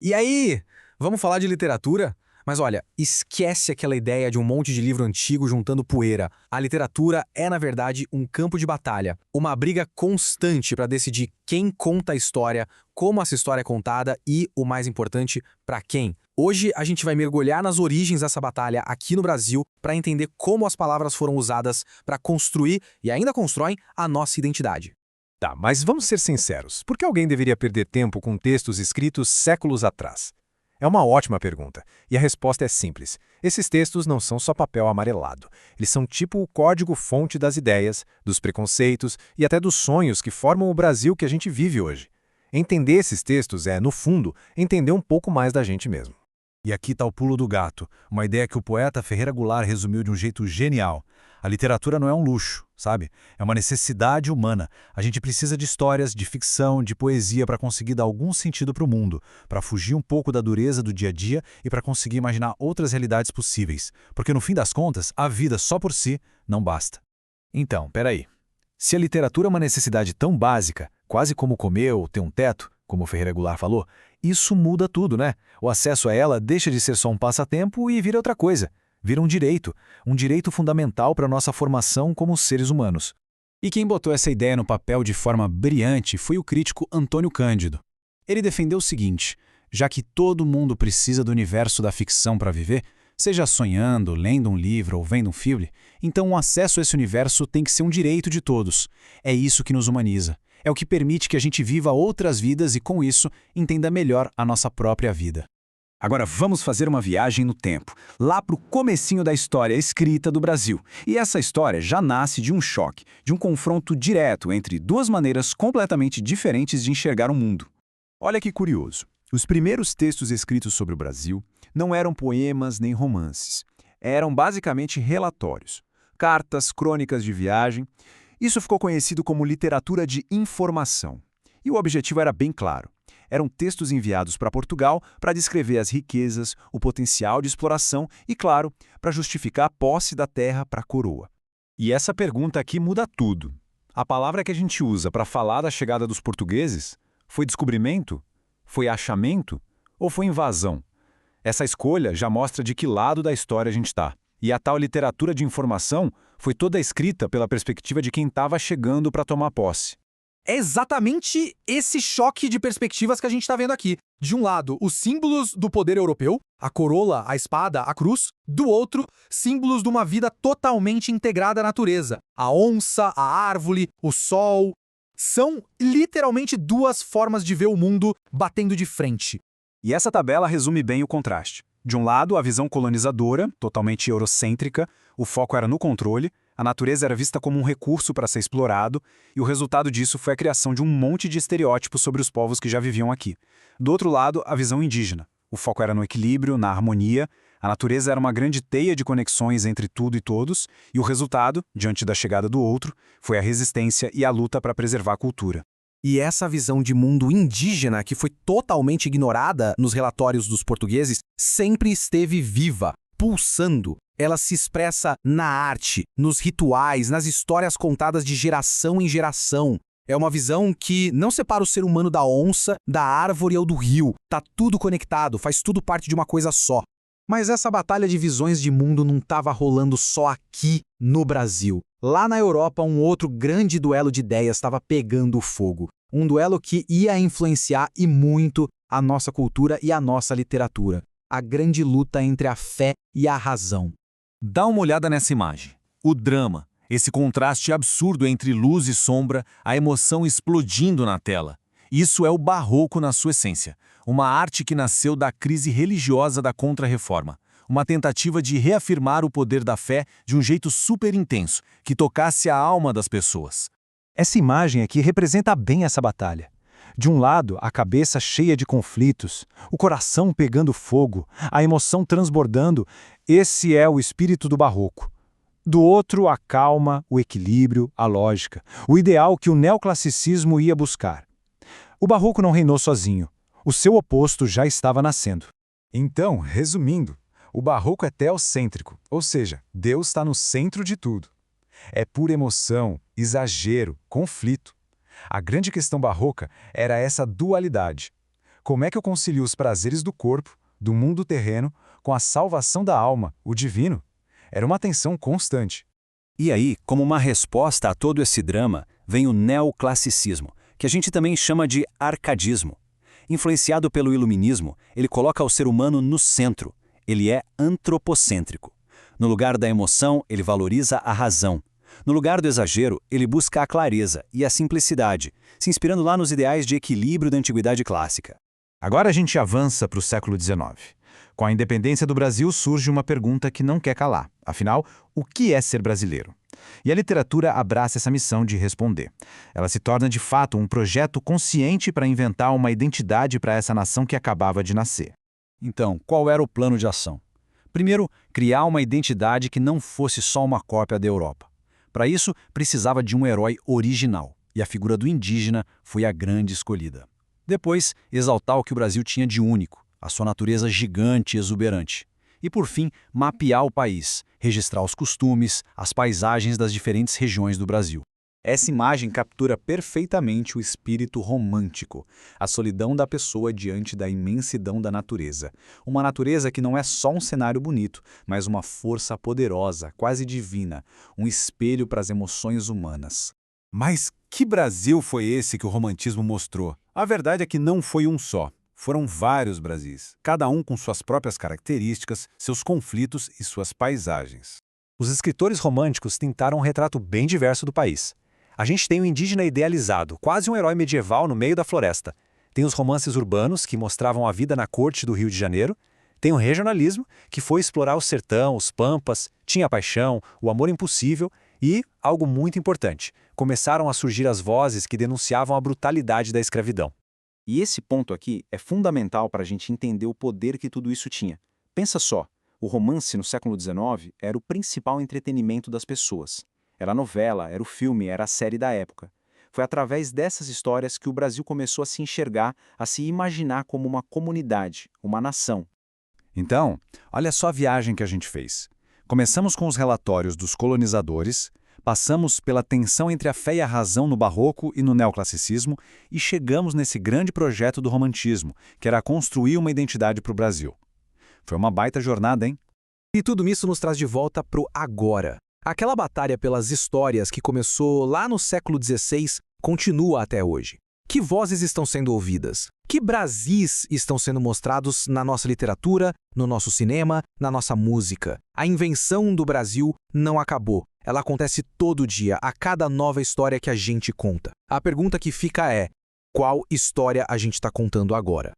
E aí, vamos falar de literatura? Mas olha, esquece aquela ideia de um monte de livro antigo juntando poeira. A literatura é, na verdade, um campo de batalha, uma briga constante para decidir quem conta a história, como essa história é contada e, o mais importante, para quem. Hoje a gente vai mergulhar nas origens dessa batalha aqui no Brasil para entender como as palavras foram usadas para construir e ainda constroem a nossa identidade. Tá, mas vamos ser sinceros. Por que alguém deveria perder tempo com textos escritos séculos atrás? É uma ótima pergunta, e a resposta é simples. Esses textos não são só papel amarelado. Eles são tipo o código-fonte das ideias, dos preconceitos e até dos sonhos que formam o Brasil que a gente vive hoje. Entender esses textos é, no fundo, entender um pouco mais da gente mesmo. E aqui está o pulo do gato, uma ideia que o poeta Ferreira Goulart resumiu de um jeito genial. A literatura não é um luxo, sabe? É uma necessidade humana. A gente precisa de histórias, de ficção, de poesia para conseguir dar algum sentido para o mundo, para fugir um pouco da dureza do dia a dia e para conseguir imaginar outras realidades possíveis. Porque no fim das contas, a vida só por si não basta. Então, peraí. Se a literatura é uma necessidade tão básica, quase como comer ou ter um teto, como o Ferreira Goulart falou, isso muda tudo, né? O acesso a ela deixa de ser só um passatempo e vira outra coisa. Vira um direito fundamental para a nossa formação como seres humanos. E quem botou essa ideia no papel de forma brilhante foi o crítico Antônio Cândido. Ele defendeu o seguinte: já que todo mundo precisa do universo da ficção para viver, seja sonhando, lendo um livro ou vendo um filme, então o acesso a esse universo tem que ser um direito de todos. É isso que nos humaniza. É o que permite que a gente viva outras vidas e, com isso, entenda melhor a nossa própria vida. Agora vamos fazer uma viagem no tempo, lá para o comecinho da história escrita do Brasil. E essa história já nasce de um choque, de um confronto direto entre duas maneiras completamente diferentes de enxergar o mundo. Olha que curioso. Os primeiros textos escritos sobre o Brasil não eram poemas nem romances. Eram basicamente relatórios, cartas, crônicas de viagem. Isso ficou conhecido como literatura de informação. E o objetivo era bem claro. Eram textos enviados para Portugal para descrever as riquezas, o potencial de exploração e, claro, para justificar a posse da terra para a coroa. E essa pergunta aqui muda tudo. A palavra que a gente usa para falar da chegada dos portugueses foi descobrimento? Foi achamento? Ou foi invasão? Essa escolha já mostra de que lado da história a gente está. E a tal literatura de informação foi toda escrita pela perspectiva de quem estava chegando para tomar posse. É exatamente esse choque de perspectivas que a gente está vendo aqui. De um lado, os símbolos do poder europeu, a coroa, a espada, a cruz. Do outro, símbolos de uma vida totalmente integrada à natureza. A onça, a árvore, o sol. São literalmente duas formas de ver o mundo batendo de frente. E essa tabela resume bem o contraste. De um lado, a visão colonizadora, totalmente eurocêntrica, o foco era no controle, a natureza era vista como um recurso para ser explorado, e o resultado disso foi a criação de um monte de estereótipos sobre os povos que já viviam aqui. Do outro lado, a visão indígena. O foco era no equilíbrio, na harmonia, a natureza era uma grande teia de conexões entre tudo e todos, e o resultado, diante da chegada do outro, foi a resistência e a luta para preservar a cultura. E essa visão de mundo indígena, que foi totalmente ignorada nos relatórios dos portugueses, sempre esteve viva, pulsando. Ela se expressa na arte, nos rituais, nas histórias contadas de geração em geração. É uma visão que não separa o ser humano da onça, da árvore ou do rio. Tá tudo conectado, faz tudo parte de uma coisa só. Mas essa batalha de visões de mundo não estava rolando só aqui no Brasil. Lá na Europa, um outro grande duelo de ideias estava pegando fogo. Um duelo que ia influenciar e muito a nossa cultura e a nossa literatura. A grande luta entre a fé e a razão. Dá uma olhada nessa imagem. O drama, esse contraste absurdo entre luz e sombra, a emoção explodindo na tela. Isso é o barroco na sua essência. Uma arte que nasceu da crise religiosa da Contra-Reforma. Uma tentativa de reafirmar o poder da fé de um jeito super intenso, que tocasse a alma das pessoas. Essa imagem aqui representa bem essa batalha. De um lado, a cabeça cheia de conflitos, o coração pegando fogo, a emoção transbordando. Esse é o espírito do barroco. Do outro, a calma, o equilíbrio, a lógica, o ideal que o neoclassicismo ia buscar. O barroco não reinou sozinho. O seu oposto já estava nascendo. Então, resumindo, o barroco é teocêntrico, ou seja, Deus está no centro de tudo. É pura emoção, exagero, conflito. A grande questão barroca era essa dualidade. Como é que eu concilio os prazeres do corpo, do mundo terreno, com a salvação da alma, o divino? Era uma tensão constante. E aí, como uma resposta a todo esse drama, vem o neoclassicismo, que a gente também chama de arcadismo. Influenciado pelo iluminismo, ele coloca o ser humano no centro. Ele é antropocêntrico. No lugar da emoção, ele valoriza a razão. No lugar do exagero, ele busca a clareza e a simplicidade, se inspirando lá nos ideais de equilíbrio da antiguidade clássica. Agora a gente avança para o século XIX. Com a independência do Brasil surge uma pergunta que não quer calar. Afinal, o que é ser brasileiro? E a literatura abraça essa missão de responder. Ela se torna de fato um projeto consciente para inventar uma identidade para essa nação que acabava de nascer. Então, qual era o plano de ação? Primeiro, criar uma identidade que não fosse só uma cópia da Europa. Para isso, precisava de um herói original, e a figura do indígena foi a grande escolhida. Depois, exaltar o que o Brasil tinha de único, a sua natureza gigante e exuberante. E, por fim, mapear o país, registrar os costumes, as paisagens das diferentes regiões do Brasil. Essa imagem captura perfeitamente o espírito romântico, a solidão da pessoa diante da imensidão da natureza. Uma natureza que não é só um cenário bonito, mas uma força poderosa, quase divina, um espelho para as emoções humanas. Mas que Brasil foi esse que o romantismo mostrou? A verdade é que não foi um só. Foram vários Brasis, cada um com suas próprias características, seus conflitos e suas paisagens. Os escritores românticos tentaram um retrato bem diverso do país. A gente tem o indígena idealizado, quase um herói medieval no meio da floresta. Tem os romances urbanos, que mostravam a vida na corte do Rio de Janeiro. Tem o regionalismo, que foi explorar o sertão, os pampas, tinha a paixão, o amor impossível e, algo muito importante, começaram a surgir as vozes que denunciavam a brutalidade da escravidão. E esse ponto aqui é fundamental para a gente entender o poder que tudo isso tinha. Pensa só, o romance no século XIX era o principal entretenimento das pessoas. Era a novela, era o filme, era a série da época. Foi através dessas histórias que o Brasil começou a se enxergar, a se imaginar como uma comunidade, uma nação. Então, olha só a viagem que a gente fez. Começamos com os relatórios dos colonizadores, passamos pela tensão entre a fé e a razão no barroco e no neoclassicismo e chegamos nesse grande projeto do romantismo, que era construir uma identidade para o Brasil. Foi uma baita jornada, hein? E tudo isso nos traz de volta pro agora. Aquela batalha pelas histórias que começou lá no século XVI continua até hoje. Que vozes estão sendo ouvidas? Que Brasis estão sendo mostrados na nossa literatura, no nosso cinema, na nossa música? A invenção do Brasil não acabou. Ela acontece todo dia, a cada nova história que a gente conta. A pergunta que fica é: qual história a gente está contando agora?